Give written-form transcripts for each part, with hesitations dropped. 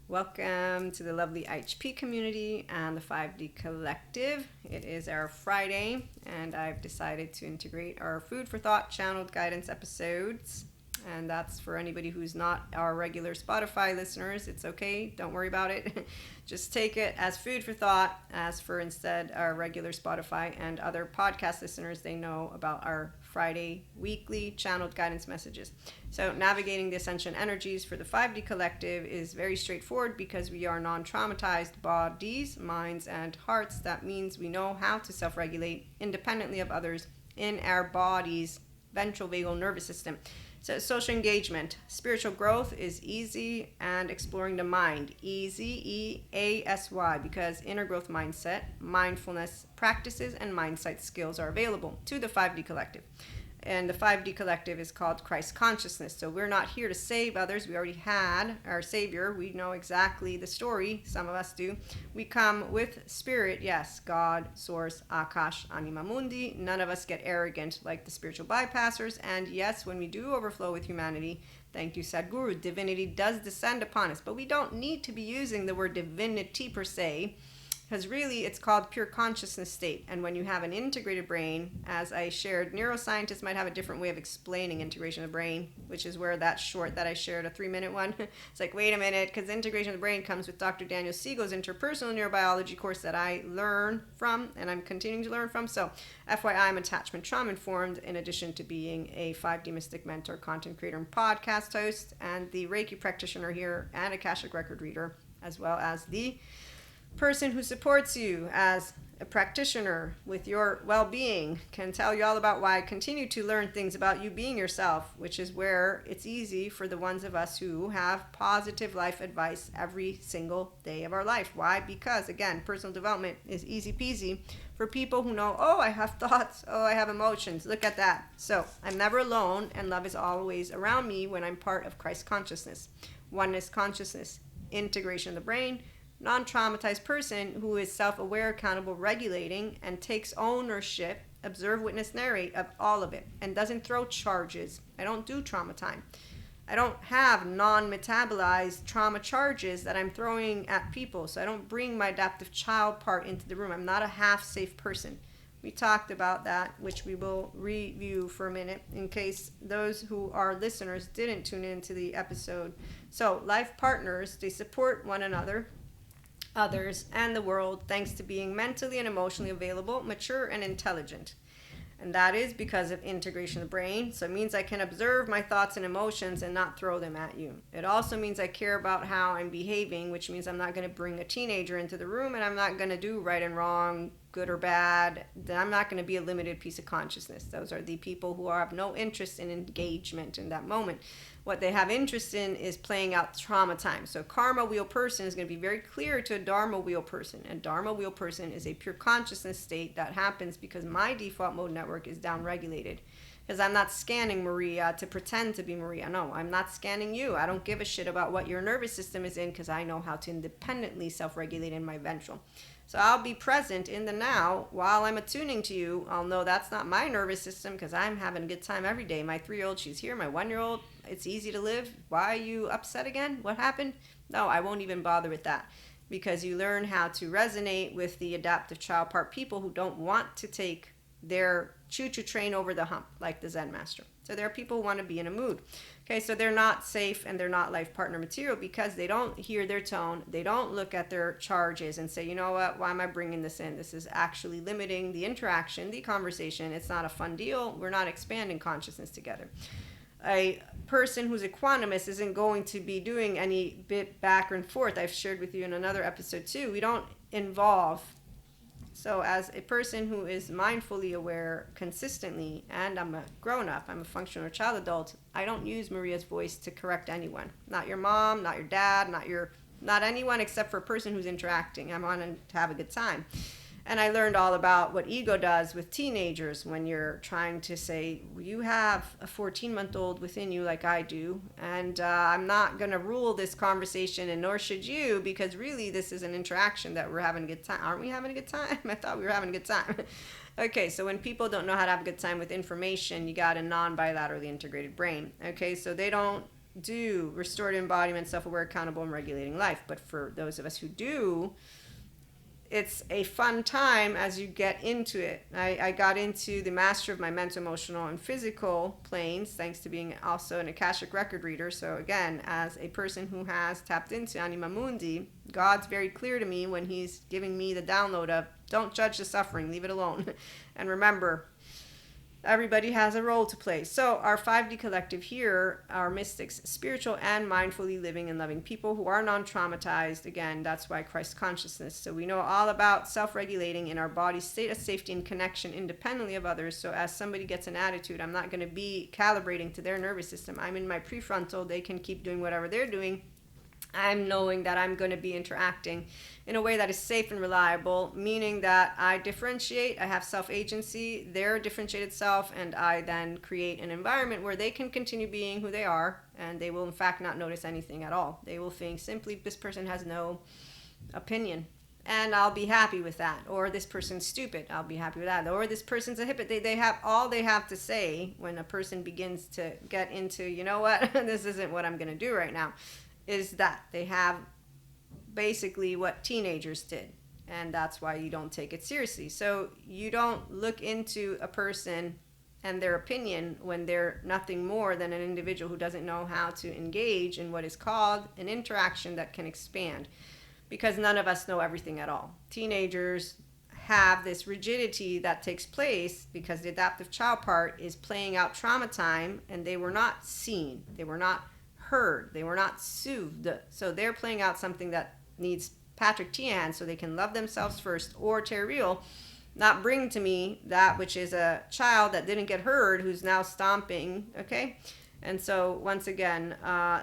Welcome to the lovely IHP community and the 5D Collective. It is our Friday, and I've decided to integrate our Food for Thought channeled guidance episodes. And that's for anybody who's not our regular Spotify listeners. It's okay, don't worry about it. Just take it as food for thought. As for instead our regular Spotify and other podcast listeners, they know about our Friday weekly channeled guidance messages. So navigating the ascension energies for the 5D Collective is very straightforward because we are non-traumatized bodies, minds, and hearts. That means we know how to self-regulate independently of others in our body's ventral vagal nervous system. So social engagement, spiritual growth is easy, and exploring the mind, easy, EASY, because inner growth mindset, mindfulness practices, and mindset skills are available to the 5D Collective. And the 5D Collective is called Christ Consciousness. So we're not here to save others. We already had our Savior. We know exactly the story. Some of us do. We come with spirit. Yes, God, Source, Akash, Anima Mundi. None of us get arrogant like the spiritual bypassers. And yes, when we do overflow with humanity, thank you, Sadhguru, divinity does descend upon us. But we don't need to be using the word divinity per se, because really it's called pure consciousness state. And when you have an integrated brain, as I shared, neuroscientists might have a different way of explaining integration of the brain, which is where that short that I shared, a 3-minute one, it's like, wait a minute, because integration of the brain comes with Dr. Daniel Siegel's interpersonal neurobiology course that I learn from and I'm continuing to learn from. So FYI, I'm attachment trauma informed, in addition to being a 5D mystic mentor, content creator, and podcast host, and the Reiki practitioner here and Akashic record reader, as well as the person who supports you as a practitioner with your well-being. Can tell you all about why I continue to learn things about you being yourself, which is where it's easy for the ones of us who have positive life advice every single day of our life. Why? Because again, personal development is easy peasy for people who know, oh, I have thoughts, oh, I have emotions, look at that. So I'm never alone, and love is always around me when I'm part of Christ consciousness, oneness consciousness, integration of the brain, non-traumatized person who is self-aware, accountable, regulating, and takes ownership, observe, witness, narrate of all of it, and doesn't throw charges. I don't do trauma time. I don't have non-metabolized trauma charges that I'm throwing at people, so I don't bring my adaptive child part into the room. I'm not a half-safe person. We talked about that, which we will review for a minute in case those who are listeners didn't tune into the episode. So life partners, they support one another, others, and the world thanks to being mentally and emotionally available, mature, and intelligent. And that is because of integration of the brain. So it means I can observe my thoughts and emotions and not throw them at you. It also means I care about how I'm behaving, which means I'm not going to bring a teenager into the room, and I'm not going to do right and wrong, good or bad. I'm not going to be a limited piece of consciousness. Those are the people who have no interest in engagement in that moment. What they have interest in is playing out trauma time. So karma wheel person is going to be very clear to a dharma wheel person. And dharma wheel person is a pure consciousness state that happens because my default mode network is down regulated. Because I'm not scanning Maria to pretend to be Maria. No, I'm not scanning you. I don't give a shit about what your nervous system is in because I know how to independently self-regulate in my ventral. So I'll be present in the now while I'm attuning to you. I'll know that's not my nervous system because I'm having a good time every day. My 3-year-old, she's here. My 1-year-old, it's easy to live. Why are you upset again? What happened? No, I won't even bother with that because you learn how to resonate with the adaptive child part people who don't want to take their choo-choo train over the hump like the Zen master. So there are people who want to be in a mood. Okay, so they're not safe and they're not life partner material because they don't hear their tone. They don't look at their charges and say, you know what, why am I bringing this in? This is actually limiting the interaction, the conversation. It's not a fun deal. We're not expanding consciousness together. A person who's equanimous isn't going to be doing any bit back and forth. I've shared with you in another episode too. We don't involve. So as a person who is mindfully aware consistently, and I'm a grown-up, I'm a functional child adult, I don't use Maria's voice to correct anyone. Not your mom, not your dad, not anyone except for a person who's interacting. I'm on to have a good time. And I learned all about what ego does with teenagers when you're trying to say, you have a 14-month-old within you like I do, and I'm not going to rule this conversation, and nor should you, because really this is an interaction that we're having a good time. Aren't we having a good time? I thought we were having a good time. Okay, so when people don't know how to have a good time with information, you got a non-bilaterally integrated brain. Okay, so they don't do restorative embodiment, self-aware, accountable, and regulating life. But for those of us who do, it's a fun time as you get into it. I got into the master of my mental, emotional, and physical planes thanks to being also an Akashic record reader. So again, as a person who has tapped into Anima Mundi, God's very clear to me when he's giving me the download of don't judge the suffering, leave it alone. And remember, everybody has a role to play. So our 5D collective here are mystics, spiritual and mindfully living and loving people who are non-traumatized. Again, that's why Christ consciousness. So we know all about self-regulating in our body's state of safety and connection independently of others. So as somebody gets an attitude, I'm not going to be calibrating to their nervous system. I'm in my prefrontal. They can keep doing whatever they're doing. I'm knowing that I'm going to be interacting in a way that is safe and reliable, meaning that I differentiate, I have self-agency, their differentiated self, and I then create an environment where they can continue being who they are, and they will in fact not notice anything at all. They will think simply, this person has no opinion, and I'll be happy with that. Or this person's stupid, I'll be happy with that. Or this person's a hypocrite. They have all they have to say when a person begins to get into, you know what, this isn't what I'm going to do right now, is that they have basically what teenagers did. And that's why you don't take it seriously. So you don't look into a person and their opinion when they're nothing more than an individual who doesn't know how to engage in what is called an interaction that can expand. Because none of us know everything at all. Teenagers have this rigidity that takes place because the adaptive child part is playing out trauma time, and they were not seen. They were not heard. They were not soothed. So they're playing out something that needs Patrick Tian so they can love themselves first, or Terry Real, not bring to me that which is a child that didn't get heard who's now stomping. Okay. And so once again,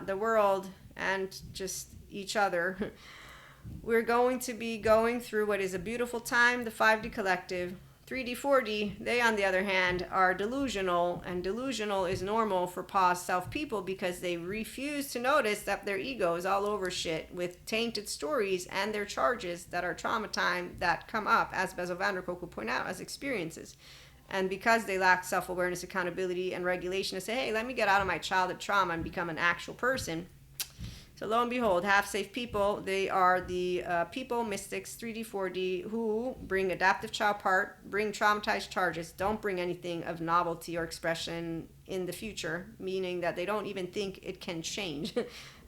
the world and just each other, we're going to be going through what is a beautiful time. The 5D collective, 3D, 4D, they on the other hand are delusional, and delusional is normal for paused self people because they refuse to notice that their ego is all over shit with tainted stories and their charges that are trauma time that come up, as Bezel van der Kolk will point out, as experiences. And because they lack self-awareness, accountability, and regulation to say, hey, let me get out of my childhood trauma and become an actual person. So lo and behold, half-safe people, they are the people, mystics, 3D, 4D, who bring adaptive child part, bring traumatized charges, don't bring anything of novelty or expression in the future, meaning that they don't even think it can change.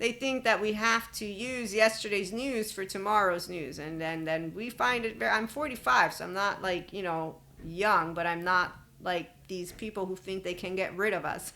They think that we have to use yesterday's news for tomorrow's news. And then we find it very, I'm 45, so I'm not like, young, but I'm not like these people who think they can get rid of us.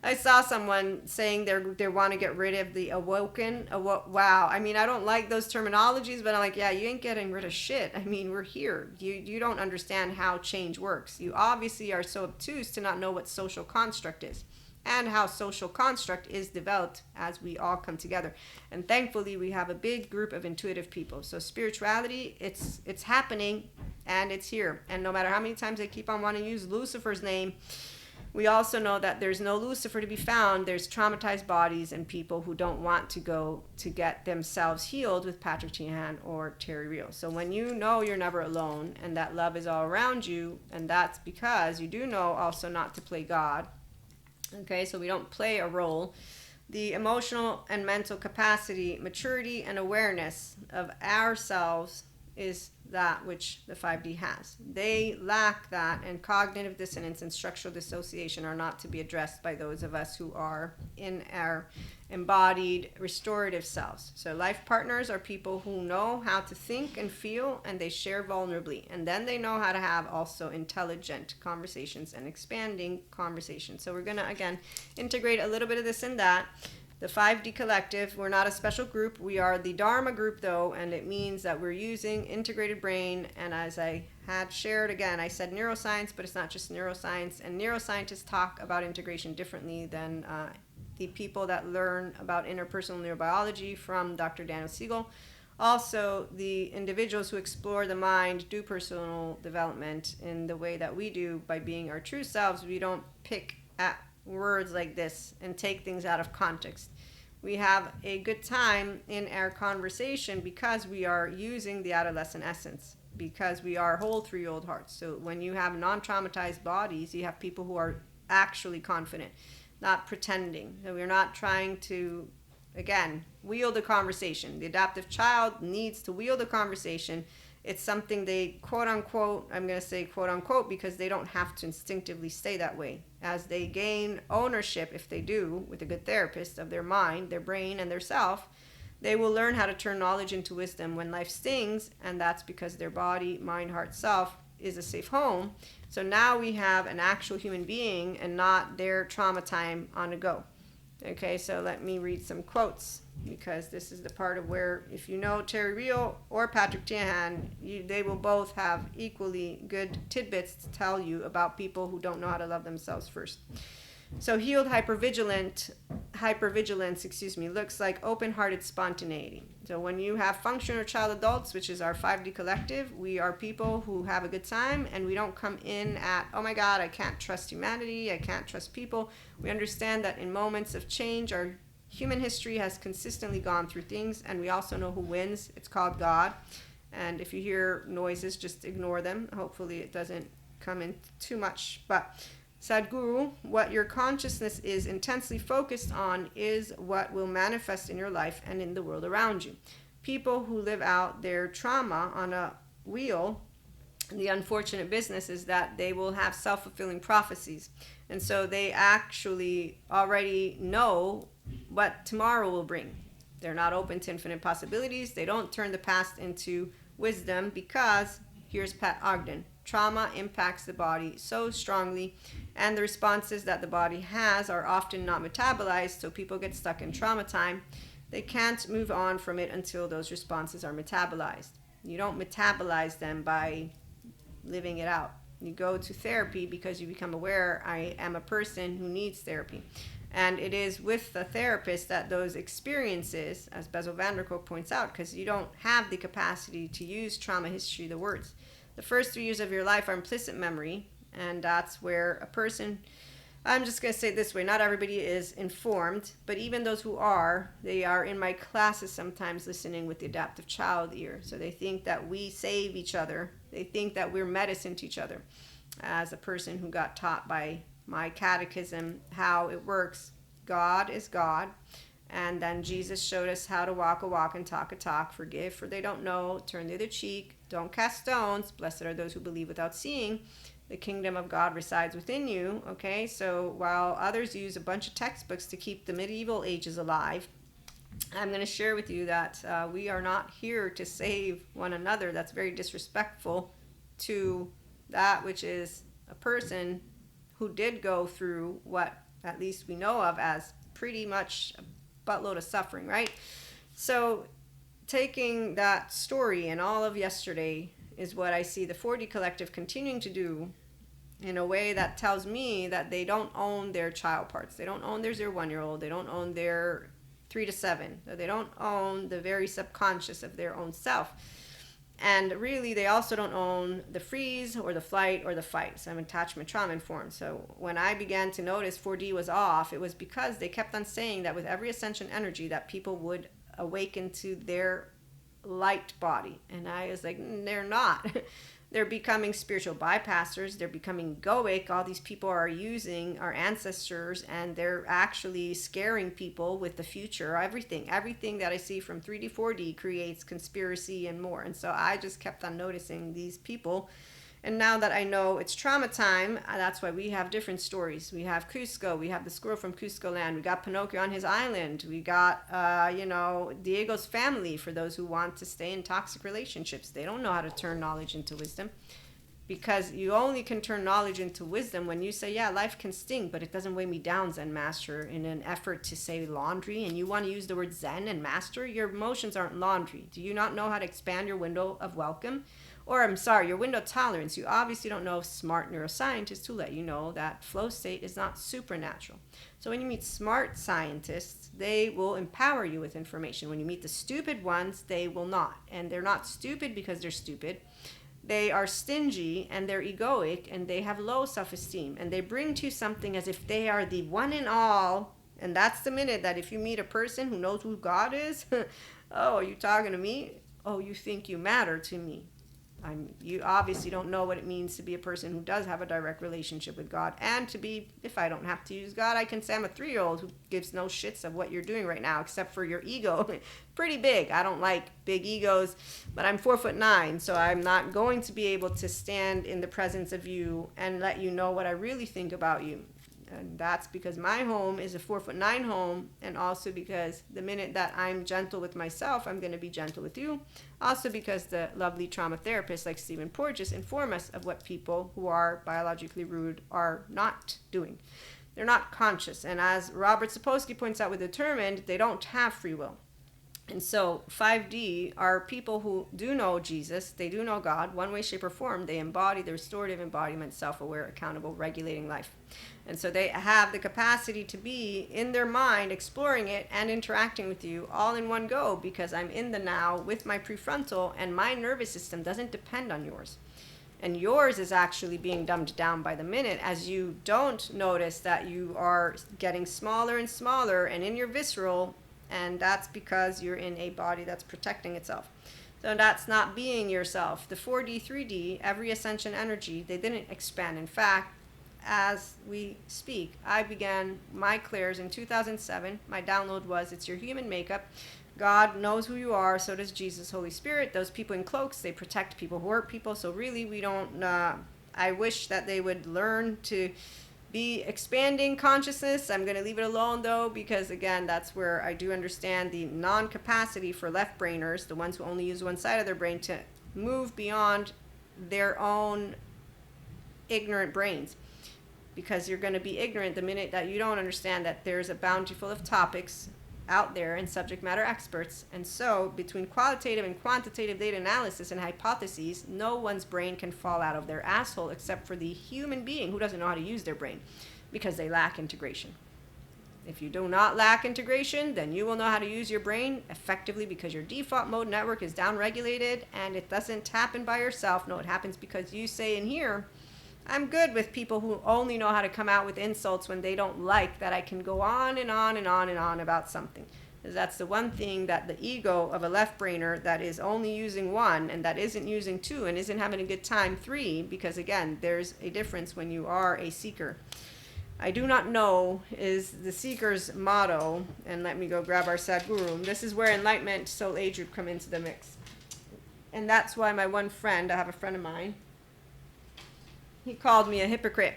I saw someone saying they want to get rid of the awoken. Wow. I mean, I don't like those terminologies, but I'm like, yeah, you ain't getting rid of shit. I mean, we're here. You don't understand how change works. You obviously are so obtuse to not know what social construct is and how social construct is developed as we all come together. And thankfully, we have a big group of intuitive people. So spirituality, it's happening and it's here. And no matter how many times they keep on wanting to use Lucifer's name, we also know that there's no Lucifer to be found. There's traumatized bodies and people who don't want to go to get themselves healed with Patrick Tian or Terry Real. So when you know you're never alone and that love is all around you, and that's because you do know also not to play God. Okay, so we don't play a role. The emotional and mental capacity, maturity, and awareness of ourselves is that which the 5D has. They lack that, and cognitive dissonance and structural dissociation are not to be addressed by those of us who are in our embodied restorative selves. So life partners are people who know how to think and feel, and they share vulnerably, and then they know how to have also intelligent conversations and expanding conversations. So we're going to again integrate a little bit of this in that. The 5D collective, we're not a special group. We are the Dharma group, though, and it means that we're using integrated brain. And as I had shared again, I said neuroscience, but it's not just neuroscience. And neuroscientists talk about integration differently than the people that learn about interpersonal neurobiology from Dr. Daniel Siegel. Also, the individuals who explore the mind do personal development in the way that we do by being our true selves. We don't pick at words like this and take things out of context. We have a good time in our conversation because we are using the adolescent essence, because we are whole 3-year-old hearts. So when you have non-traumatized bodies, you have people who are actually confident. not pretending. So we're not trying to, again, wield a conversation. The adaptive child needs to wield a conversation. It's something they, quote unquote, I'm going to say quote unquote because they don't have to instinctively stay that way. As they gain ownership, if they do, with a good therapist, of their mind, their brain, and their self, they will learn how to turn knowledge into wisdom when life stings, and that's because their body, mind, heart, self is a safe home. So now we have an actual human being and not their trauma time on the go. Okay, so let me read some quotes, because this is the part of where, if you know Terry Real or Patrick Tiahan, they will both have equally good tidbits to tell you about people who don't know how to love themselves first. So healed hypervigilance, looks like open-hearted spontaneity. So when you have functional child adults, which is our 5D collective, we are people who have a good time, and we don't come in at, oh my God, I can't trust humanity, I can't trust people. We understand that in moments of change, our human history has consistently gone through things, and we also know who wins. It's called God. And if you hear noises, just ignore them. Hopefully it doesn't come in too much. But Sadhguru, what your consciousness is intensely focused on is what will manifest in your life and in the world around you. People who live out their trauma on a wheel, the unfortunate business is that they will have self-fulfilling prophecies. And so they actually already know what tomorrow will bring. They're not open to infinite possibilities. They don't turn the past into wisdom because, here's Pat Ogden, trauma impacts the body so strongly, and the responses that the body has are often not metabolized, so people get stuck in trauma time. They can't move on from it until those responses are metabolized. You don't metabolize them by living it out. You go to therapy because you become aware, I am a person who needs therapy. And it is with the therapist that those experiences, as Bessel van der Kolk points out, because you don't have the capacity to use trauma history, the words. The first 3 years of your life are implicit memory, and that's where a person, I'm just going to say it this way, not everybody is informed, but even those who are, they are in my classes sometimes listening with the adaptive child ear. So they think that we save each other. They think that we're medicine to each other. As a person who got taught by my catechism how it works, God is God. And then Jesus showed us how to walk a walk and talk a talk. Forgive, for they don't know. Turn the other cheek. Don't cast stones. Blessed are those who believe without seeing. The kingdom of God resides within you. Okay, so while others use a bunch of textbooks to keep the medieval ages alive, I'm going to share with you that we are not here to save one another. That's very disrespectful to that which is a person who did go through what at least we know of as pretty much a buttload of suffering, right? So taking that story and all of yesterday is what I see the 4D collective continuing to do in a way that tells me that they don't own their child parts. They don't own their 0-1-year-old. They don't own their 3 to 7. They don't own the very subconscious of their own self. And really, they also don't own the freeze or the flight or the fight. So I'm attachment trauma informed. So when I began to notice 4D was off, it was because they kept on saying that with every ascension energy that people would awaken to their light body. And I was like, they're not. They're becoming spiritual bypassers. They're becoming egoic. All these people are using our ancestors, and they're actually scaring people with the future. Everything that I see from 3D, 4D creates conspiracy and more. And so I just kept on noticing these people. And now that I know it's trauma time, that's why we have different stories. We have Cusco. We have the squirrel from Cusco land. We got Pinocchio on his island. We got, Diego's family for those who want to stay in toxic relationships. They don't know how to turn knowledge into wisdom, because you only can turn knowledge into wisdom when you say, yeah, life can sting, but it doesn't weigh me down, Zen Master, in an effort to say laundry. And you want to use the word Zen and Master? Your emotions aren't laundry. Do you not know how to expand your window of welcome? Or, your window of tolerance. You obviously don't know smart neuroscientists to let you know that flow state is not supernatural. So when you meet smart scientists, they will empower you with information. When you meet the stupid ones, they will not. And they're not stupid because they're stupid. They are stingy and they're egoic and they have low self-esteem. And they bring to you something as if they are the one and all. And that's the minute that if you meet a person who knows who God is, oh, are you talking to me? Oh, you think you matter to me. You obviously don't know what it means to be a person who does have a direct relationship with God, and to be, if I don't have to use God, I can say I'm a 3-year-old who gives no shits of what you're doing right now, except for your ego. Pretty big. I don't like big egos, but I'm 4'9", so I'm not going to be able to stand in the presence of you and let you know what I really think about you. And that's because my home is a 4'9" home, and also because the minute that I'm gentle with myself, I'm going to be gentle with you. Also because the lovely trauma therapists like Stephen Porges inform us of what people who are biologically rude are not doing. They're not conscious. And as Robert Sapolsky points out with Determined, they don't have free will. And so 5D are people who do know Jesus, they do know God, one way, shape, or form. They embody the restorative embodiment, self-aware, accountable, regulating life. And so they have the capacity to be in their mind, exploring it and interacting with you all in one go, because I'm in the now with my prefrontal, and my nervous system doesn't depend on yours. And yours is actually being dumbed down by the minute as you don't notice that you are getting smaller and smaller and in your visceral, and that's because you're in a body that's protecting itself. So that's not being yourself. The 4D, 3D, every ascension energy, they didn't expand. In fact, as we speak, I began my clairs in 2007. My download was, it's your human makeup. God knows who you are, so does Jesus, Holy Spirit. Those people in cloaks, they protect people who hurt people. So really, we don't, I wish that they would learn to be expanding consciousness. I'm going to leave it alone though, because again, that's where I do understand the non-capacity for left brainers, the ones who only use one side of their brain, to move beyond their own ignorant brains. Because you're going to be ignorant the minute that you don't understand that there's a bounty full of topics out there and subject matter experts. And so between qualitative and quantitative data analysis and hypotheses, no one's brain can fall out of their asshole except for the human being who doesn't know how to use their brain, because they lack integration. If you do not lack integration, then you will know how to use your brain effectively, because your default mode network is downregulated, and it doesn't happen by yourself. No, it happens because you say in here, I'm good with people who only know how to come out with insults when they don't like that I can go on and on and on and on about something. Because that's the one thing that the ego of a left brainer that is only using one and that isn't using two and isn't having a good time three, because again, there's a difference when you are a seeker. I do not know is the seeker's motto, and let me go grab our Sadhguru. This is where enlightenment, soul age group come into the mix. And that's why my one friend, I have a friend of mine, he called me a hypocrite,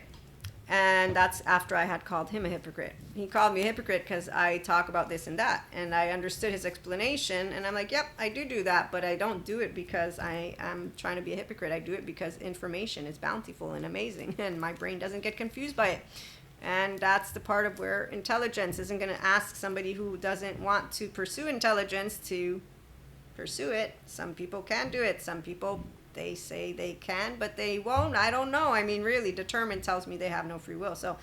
and that's after I had called him a hypocrite. He called me a hypocrite because I talk about this and that, and I understood his explanation, and I'm like, yep, I do that, but I don't do it because I am trying to be a hypocrite. I do it because information is bountiful and amazing, and my brain doesn't get confused by it. And that's the part of where intelligence isn't going to ask somebody who doesn't want to pursue intelligence to pursue it. Some people can do it. Some people, they say they can, but they won't. I don't know. I mean, really, determined tells me they have no free will. So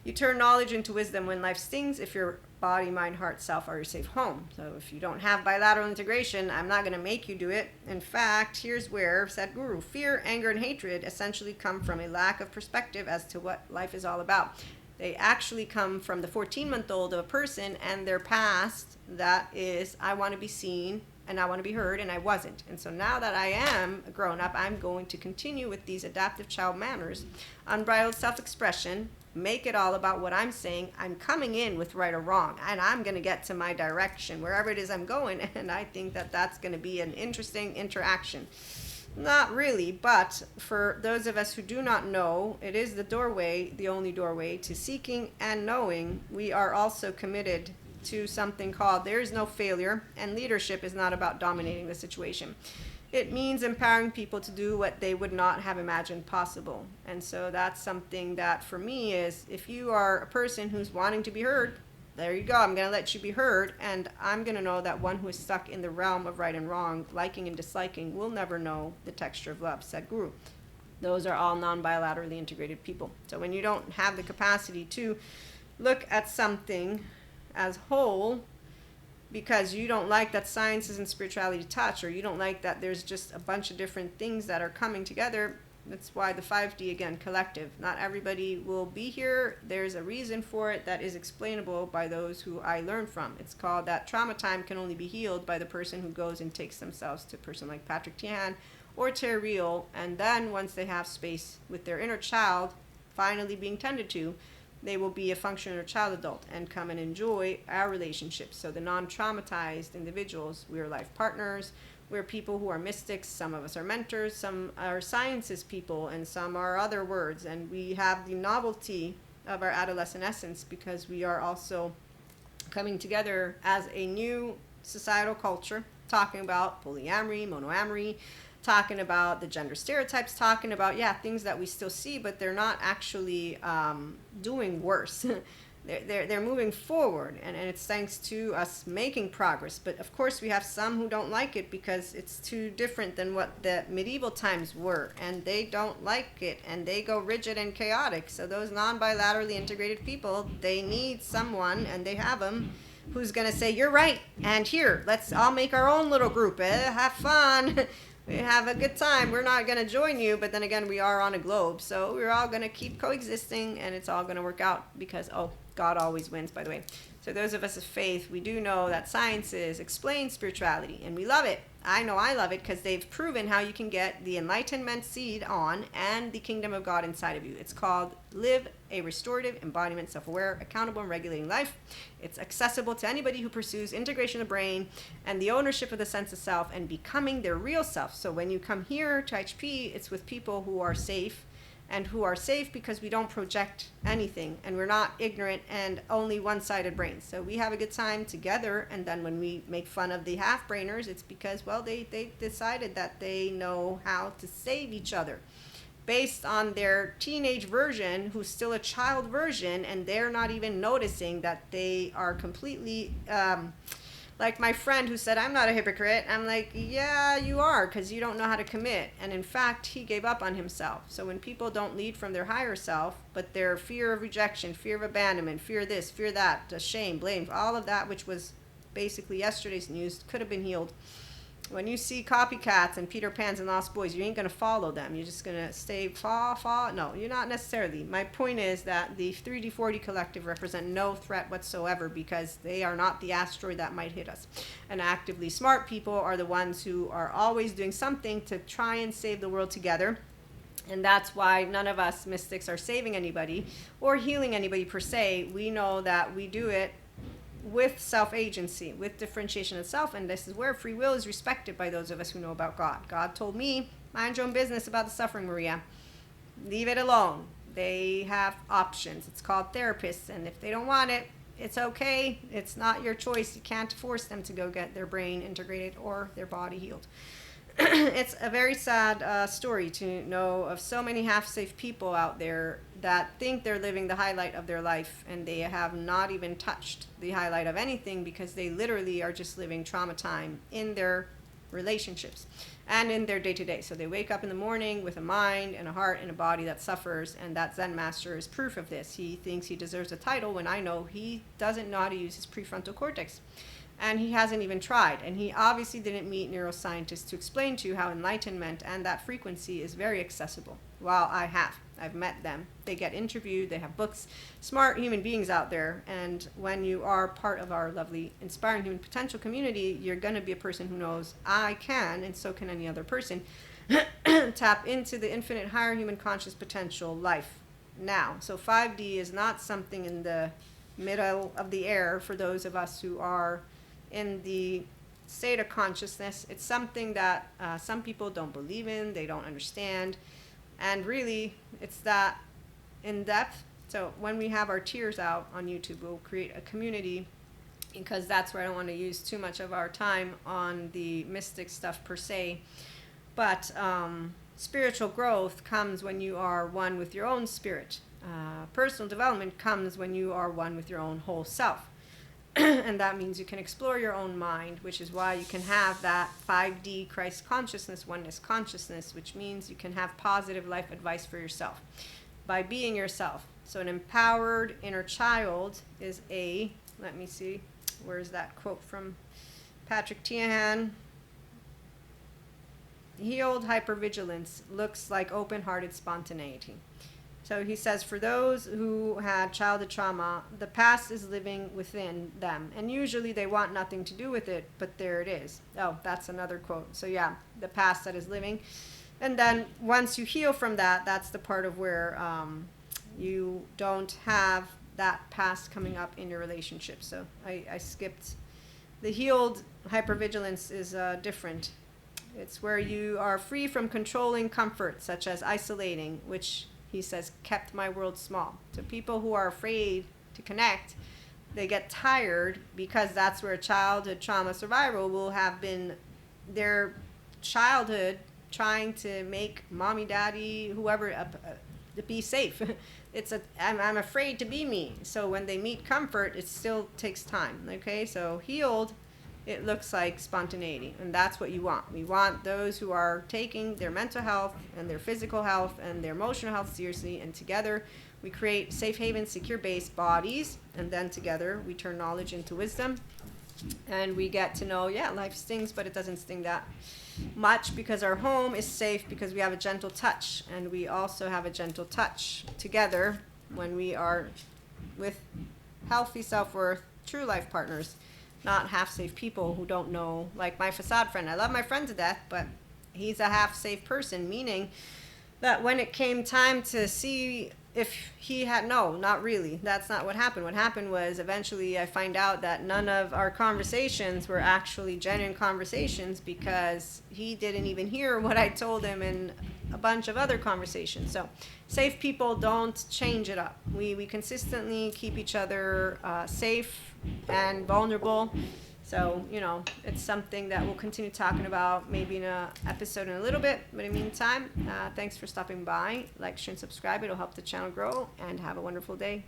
you turn knowledge into wisdom when life stings if your body, mind, heart, self are your safe home. So if you don't have bilateral integration, I'm not going to make you do it. In fact, here's where Sadhguru, fear, anger, and hatred essentially come from a lack of perspective as to what life is all about. They actually come from the 14-month-old of a person and their past that is, I want to be seen and I want to be heard, and I wasn't. And so now that I am a grown-up, I'm going to continue with these adaptive child manners, unbridled self-expression, make it all about what I'm saying. I'm coming in with right or wrong, and I'm going to get to my direction, wherever it is I'm going, and I think that that's going to be an interesting interaction. Not really, but for those of us who do not know, it is the doorway, the only doorway to seeking and knowing. We are also committed to something called there is no failure, and leadership is not about dominating the situation. It means empowering people to do what they would not have imagined possible. And so that's something that for me is, if you are a person who's wanting to be heard, there you go, I'm going to let you be heard, and I'm going to know that one who is stuck in the realm of right and wrong, liking and disliking, will never know the texture of love, said Guru. Those are all non-bilaterally integrated people. So when you don't have the capacity to look at something as whole, because you don't like that sciences and spirituality touch, or you don't like that there's just a bunch of different things that are coming together, that's why the 5D, again, collective. Not everybody will be here. There's a reason for it that is explainable by those who I learn from. It's called that trauma time can only be healed by the person who goes and takes themselves to a person like Patrick Tian or tear real, and then once they have space with their inner child finally being tended to, they will be a functional child adult and come and enjoy our relationships. So the non-traumatized individuals, we're life partners, we're people who are mystics, some of us are mentors, some are sciences people, and some are other words. And we have the novelty of our adolescent essence because we are also coming together as a new societal culture, talking about polyamory, monoamory, talking about the gender stereotypes, talking about, things that we still see, but they're not actually doing worse. They're moving forward, and it's thanks to us making progress. But of course, we have some who don't like it because it's too different than what the medieval times were, and they don't like it, and they go rigid and chaotic. So those non-bilaterally integrated people, they need someone, and they have them, who's going to say, you're right, and here, let's all make our own little group, have fun. We have a good time. We're not going to join you, but then again, we are on a globe, so we're all going to keep coexisting, and it's all going to work out because, God always wins, by the way. So those of us of faith, we do know that sciences explain spirituality, and we love it. I know I love it because they've proven how you can get the enlightenment seed on and the kingdom of God inside of you. It's called Live a Restorative Embodiment, Self-Aware, Accountable, and Regulating Life. It's accessible to anybody who pursues integration of the brain and the ownership of the sense of self and becoming their real self. So when you come here to HP, it's with people who are safe, and who are safe because we don't project anything, and we're not ignorant and only one-sided brains. So we have a good time together, and then when we make fun of the half-brainers, it's because, they decided that they know how to save each other based on their teenage version, who's still a child version, and they're not even noticing that they are completely... like my friend who said, I'm not a hypocrite. I'm like, yeah, you are, because you don't know how to commit. And in fact, he gave up on himself. So when people don't lead from their higher self, but their fear of rejection, fear of abandonment, fear this, fear that, shame, blame, all of that, which was basically yesterday's news, could have been healed. When you see copycats and Peter Pans and Lost Boys, you ain't going to follow them. You're just going to stay, fall. No, you're not necessarily. My point is that the 3D40 collective represent no threat whatsoever because they are not the asteroid that might hit us. And actively smart people are the ones who are always doing something to try and save the world together. And that's why none of us mystics are saving anybody or healing anybody per se. We know that we do it with self-agency, with differentiation of self, and this is where free will is respected by those of us who know about God. God told me, mind your own business about the suffering, Maria. Leave it alone. They have options. It's called therapists, and if they don't want it, it's okay. It's not your choice. You can't force them to go get their brain integrated or their body healed. It's a very sad story to know of so many half-safe people out there that think they're living the highlight of their life, and they have not even touched the highlight of anything because they literally are just living trauma time in their relationships and in their day-to-day. So they wake up in the morning with a mind and a heart and a body that suffers, and that Zen master is proof of this. He thinks he deserves a title when I know he doesn't know how to use his prefrontal cortex. And he hasn't even tried. And he obviously didn't meet neuroscientists to explain to you how enlightenment and that frequency is very accessible. While I have. I've met them. They get interviewed. They have books. Smart human beings out there. And when you are part of our lovely Inspiring Human Potential community, you're going to be a person who knows I can, and so can any other person, tap into the infinite higher human conscious potential life now. So 5D is not something in the middle of the air for those of us who are in the state of consciousness. It's something that some people don't believe in, they don't understand, and really it's that in depth. So when we have our tears out on YouTube, we'll create a community, because that's where I don't want to use too much of our time on the mystic stuff per se. But spiritual growth comes when you are one with your own spirit. Personal development comes when you are one with your own whole self. And that means you can explore your own mind, which is why you can have that 5D Christ consciousness, oneness consciousness, which means you can have positive life advice for yourself by being yourself. So an empowered inner child is a, let me see, where's that quote from Patrick Tiahan? Healed hypervigilance looks like open-hearted spontaneity. So he says, for those who had childhood trauma, the past is living within them. And usually they want nothing to do with it, but there it is. Oh, that's another quote. So yeah, the past that is living. And then once you heal from that, that's the part of where you don't have that past coming up in your relationship. So I skipped. The healed hypervigilance is different. It's where you are free from controlling comfort, such as isolating, which he says kept my world small. So people who are afraid to connect, they get tired because that's where childhood trauma survival will have been their childhood trying to make mommy, daddy, whoever be safe. I'm afraid to be me. So when they meet comfort, it still takes time. Okay, so healed, it looks like spontaneity, and that's what you want. We want those who are taking their mental health and their physical health and their emotional health seriously, and together we create safe haven, secure base bodies, and then together we turn knowledge into wisdom, and we get to know, yeah, life stings, but it doesn't sting that much because our home is safe, because we have a gentle touch, and we also have a gentle touch together when we are with healthy self-worth, true life partners, not half-safe people who don't know, like my facade friend. I love my friend to death, but he's a half-safe person, meaning that when it came time to see if he had, no, not really. That's not what happened. What happened was eventually I find out that none of our conversations were actually genuine conversations, because he didn't even hear what I told him in a bunch of other conversations. So safe people don't change it up. We consistently keep each other safe and vulnerable. So, you know, it's something that we'll continue talking about maybe in an episode in a little bit. But in the meantime, thanks for stopping by. Like, share, and subscribe. It'll help the channel grow. And have a wonderful day.